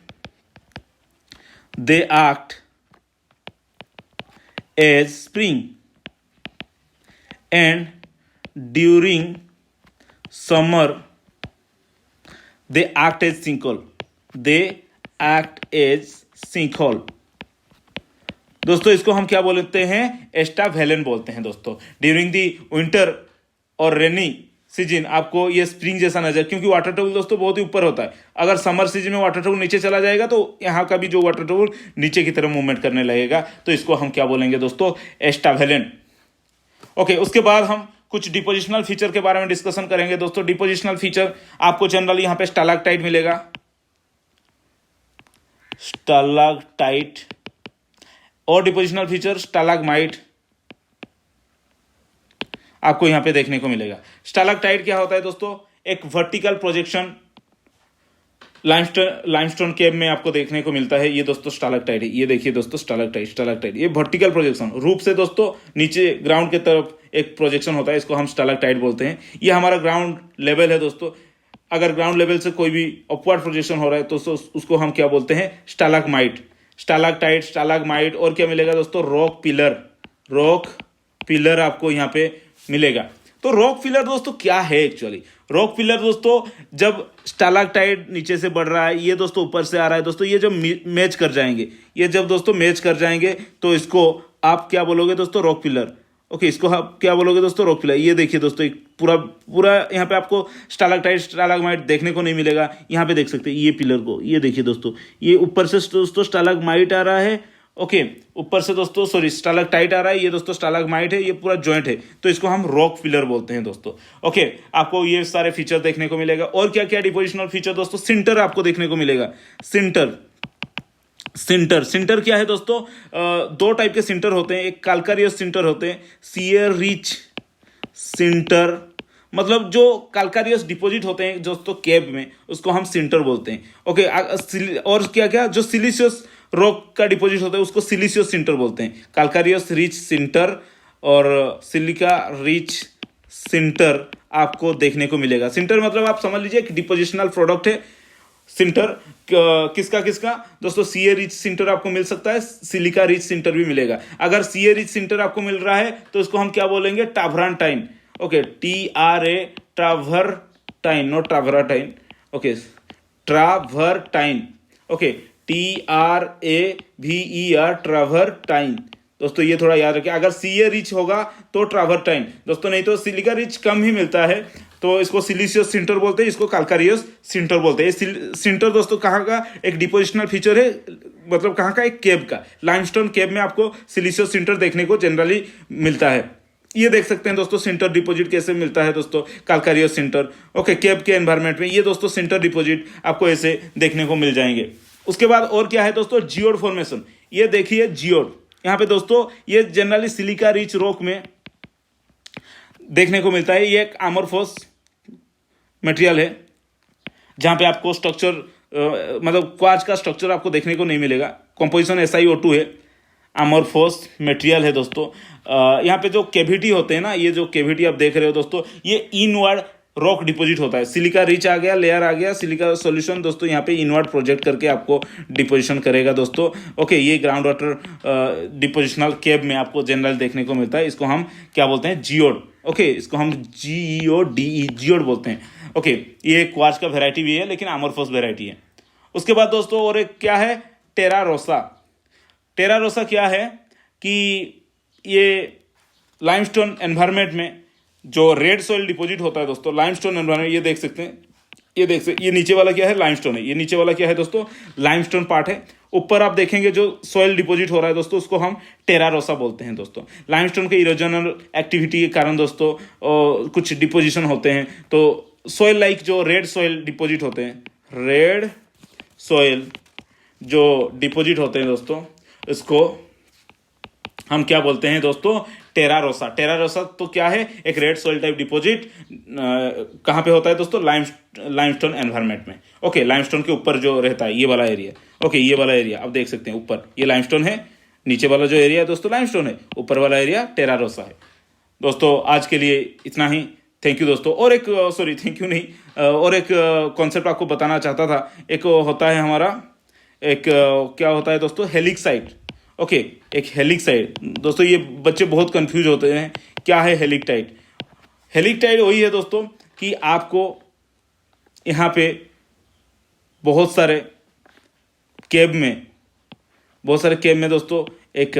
A: they act as spring and during summer they act as sinkhole, दोस्तों इसको हम क्या बोलते हैं? एस्टावेलन बोलते हैं दोस्तों। ड्यूरिंग दी विंटर और रेनी सीजन आपको ये स्प्रिंग जैसा नजर, क्योंकि वाटर टेबल दोस्तों बहुत ही ऊपर होता है। अगर समर सीजन में वाटर टेबल नीचे चला जाएगा तो यहाँ का भी जो वाटर टेबल नीचे की तरफ मूवमेंट करने लगेगा, तो इसको हम क्या बोलेंगे दोस्तों? एस्टावेलन। ओके, उसके बाद हम कुछ डिपोजिशनल फीचर के बारे में डिस्कशन करेंगे दोस्तों। डिपोजिशनल फीचर आपको जनरली यहाँ पे स्टालाक्टाइट मिलेगा, स्टालाक्टाइट, और डिपोजिशनल फीचर स्टालाग्माइट आपको यहां पे देखने को मिलेगा। स्टालाक्टाइट क्या होता है दोस्तों? एक वर्टिकल प्रोजेक्शन लाइमस्टोन केव में आपको देखने को मिलता है। ये दोस्तों स्टालाक्टाइट है, ये देखिए दोस्तों स्टालाक्टाइट, ये वर्टिकल प्रोजेक्शन रूप से दोस्तों नीचे ग्राउंड के तरफ एक प्रोजेक्शन होता है, इसको हम स्टालाक्टाइट बोलते हैं। ये हमारा ग्राउंड लेवल है दोस्तों। अगर ग्राउंड लेवल से कोई भी अपवर्ड प्रोजेक्शन हो रहा है तो उसको हम क्या बोलते हैं? स्टालाग्माइट, स्टालाक्टाइट, स्टालाग्माइट। और क्या मिलेगा दोस्तों? रॉक पिलर आपको यहाँ पे मिलेगा। तो रॉक पिलर दोस्तों क्या है एक्चुअली? रॉक पिलर दोस्तों जब स्टालाक्टाइट नीचे से बढ़ रहा है, ये दोस्तों ऊपर से आ रहा है दोस्तों, ये जब मैच कर जाएंगे, ये जब दोस्तों मैच कर जाएंगे तो इसको आप क्या बोलोगे दोस्तों? Rock pillar. ओके, इसको आप क्या बोलोगे दोस्तों? Rock pillar. ये देखिए दोस्तों एक पूरा यहाँ पे आपको स्टालाक्टाइट स्टालाग्माइट देखने को नहीं मिलेगा। यहाँ पे देख सकते हैं ये पिलर को, ये देखिए दोस्तों, ये ऊपर से दोस्तों स्टालाग्माइट आ रहा है। ओके, ऊपर से दोस्तों स्टालाक्टाइट आ रहा है, ये दोस्तों स्टालाग्माइट है, ये पूरा जॉइंट है, तो इसको हम रॉक पिलर बोलते हैं दोस्तों। ओके, आपको ये सारे फीचर देखने को मिलेगा। और क्या क्या डिपोजिशनल फीचर दोस्तों? सिंटर आपको देखने को मिलेगा। सिंटर क्या है दोस्तों? दो टाइप के सिंटर होते हैं, एक कैल्कारियस सिंटर होते हैं, शियर रिच सिंटर, मतलब जो कैल्कारियस डिपॉजिट होते हैं दोस्तों केव में, उसको हम सिंटर बोलते हैं। ओके, और क्या क्या जो सिलिशियस रॉक का डिपॉजिट होता है उसको सिलिशियस सिंटर बोलते हैं। कैल्कारियस रिच सिंटर और सिलिका रिच सिंटर आपको देखने को मिलेगा। सिंटर मतलब आप समझ लीजिए एक डिपोजिशनल प्रोडक्ट है। सिंटर किसका दोस्तों? सीए रिच सिंटर आपको मिल सकता है, सिलिका रिच सिंटर भी मिलेगा। अगर सीए रिच सिंटर आपको मिल रहा है तो इसको हम क्या बोलेंगे? Travertine. Okay, TRA travertine, not travertine. Okay, travertine. Okay, TRAVER travertine. दोस्तों ये थोड़ा याद रखिए, अगर सीए रिच होगा तो ट्रावरटाइन दोस्तों, नहीं तो सिलिका रिच कम ही मिलता है तो इसको सिलिशियस सिंटर बोलते हैं, इसको कैल्कारियस सिंटर बोलते हैं। सिंटर दोस्तों कहाँ का एक डिपोजिशनल फीचर है, मतलब कहाँ का? एक केव का। लाइमस्टोन केव में आपको सिलिशियस सिंटर देखने को जनरली मिलता है। ये देख सकते हैं दोस्तों सिंटर डिपॉजिट कैसे मिलता है दोस्तों, कैलकारियस सिंटर। ओके, केप के एनवायरनमेंट में ये दोस्तों सिंटर डिपॉजिट आपको ऐसे देखने को मिल जाएंगे। उसके बाद और क्या है दोस्तों, जियोड फॉर्मेशन। ये देखिए जियोड, यहाँ पे दोस्तों ये जनरली सिलिका रिच रॉक में देखने को मिलता है। ये एक अमोर्फस मटेरियल है जहाँ पे आपको स्ट्रक्चर मतलब क्वार्ट्ज का स्ट्रक्चर आपको देखने को नहीं मिलेगा। कंपोजिशन SiO2 है, अमोर्फस मटेरियल है दोस्तों। यहाँ पे जो कैविटी होते हैं ना, ये जो कैविटी आप देख रहे हो दोस्तों, ये इनवर्ड रॉक डिपॉजिट होता है। सिलिका रिच आ गया, लेयर आ गया, सिलिका सॉल्यूशन दोस्तों यहाँ पे इनवर्ड प्रोजेक्ट करके आपको डिपोजिशन करेगा दोस्तों। ओके, ये ग्राउंड वाटर डिपोजिशनल केव में आपको जनरल देखने को मिलता है। इसको हम क्या बोलते हैं, जियोड। ओके, इसको हम GEODE जियोड बोलते हैं। ओके, ये क्वार्ट्ज का वेराइटी भी है लेकिन अमोर्फस वेराइटी है। उसके बाद दोस्तों और एक क्या है, टेरा रोसा। टेरा रोसा क्या है कि ये लाइमस्टोन एनवायरनमेंट में जो रेड सॉइल डिपॉजिट होता है दोस्तों, लाइमस्टोन एनवायरनमेंट, ये देख सकते हैं, ये नीचे वाला क्या है, लाइमस्टोन है। ये नीचे वाला क्या है दोस्तों, लाइमस्टोन पार्ट है। ऊपर आप देखेंगे जो सॉइल डिपॉजिट हो रहा है दोस्तों, उसको हम टेरा रोसा बोलते हैं दोस्तों। लाइमस्टोन के इरोजनल एक्टिविटी के कारण दोस्तों कुछ डिपोजिशन होते हैं, तो सॉइल लाइक जो रेड सॉइल डिपॉजिट होते हैं, रेड सॉइल जो डिपॉजिट होते हैं दोस्तों, इसको हम क्या बोलते हैं दोस्तों, टेरा रोसा। टेरा रोसा तो क्या है, एक रेड सॉइल टाइप डिपॉजिट कहाँ पे होता है दोस्तों, लाइमस्टोन एनवायरनमेंट में। ओके, लाइमस्टोन के ऊपर जो रहता है ये वाला एरिया। ओके, ये वाला एरिया आप देख सकते हैं, ऊपर ये लाइमस्टोन है, नीचे वाला जो एरिया है दोस्तों लाइमस्टोन है, ऊपर वाला एरिया टेरा रोसा है। दोस्तों आज के लिए इतना ही, थैंक यू दोस्तों। और एक थैंक यू नहीं, और एक कॉन्सेप्ट आपको बताना चाहता था। एक होता है हमारा, एक क्या होता है दोस्तों, हेलिक्साइड। ओके, एक हेलिक्साइड दोस्तों, ये बच्चे बहुत कंफ्यूज होते हैं, क्या है हेलिक्टाइड। हेलिक्टाइड वही है दोस्तों कि आपको यहाँ पे बहुत सारे केब में दोस्तों एक